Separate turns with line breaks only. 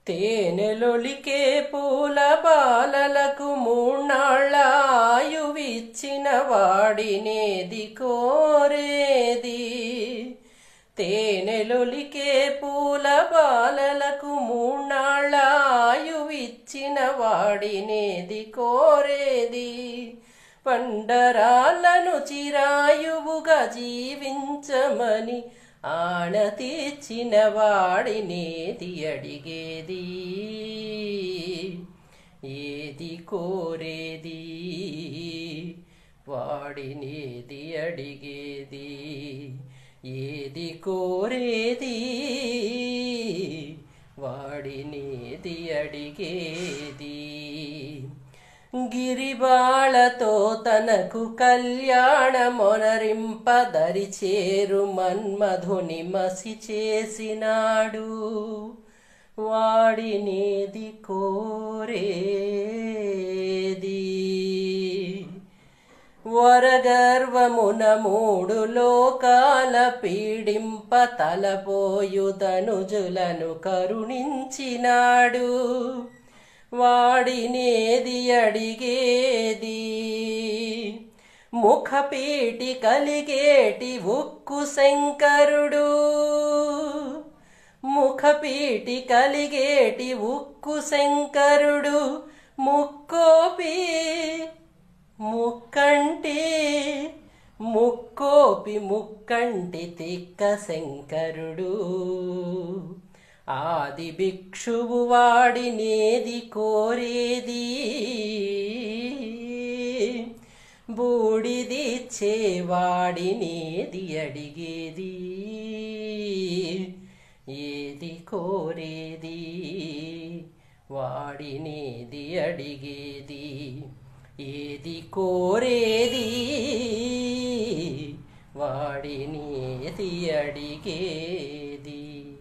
తేనెలొలికే పూల బాలలకు మూన్నాళ్ళ ఆయువిచ్చిన వాడినేది కోరేది. తేనెలొలికే పూల బాలలకు మూన్నాళ్ళ ఆయువిచ్చిన వాడినేది కోరేది. పండరాలను చిరాయువుగా జీవించమని ఆనతీర్చిన వాడినేది అడిగేది. ఏది కోరేది వాడినేది అడిగేది. ఏది కోరేది వాడినేది అడిగేది. గిరిబాళతో తనకు కళ్యాణమొనరింపదరి చేరు మన్మధుని మసి చేసినాడు. వాడినేది కోరేది. వరగర్వమున మూడు లోకాల పీడింప తలపోయుదనుజులను కరుణించినాడు. వాడినేది అడిగేది. ముఖపీటి కలిగేటి ఉక్కు శంకరుడు. ముఖపీటి కలిగేటి ఉక్కు శంకరుడు. ముక్కోపి ముక్కంటి తిక్క శంకరుడు. ఆది భిక్షువు వాడినేది కోరేది. బూడిదిచ్చే వాడినేది అడిగేది. ఏది కోరేది వాడినేది అడిగేది. ఏది కోరేది వాడినేది అడిగేది.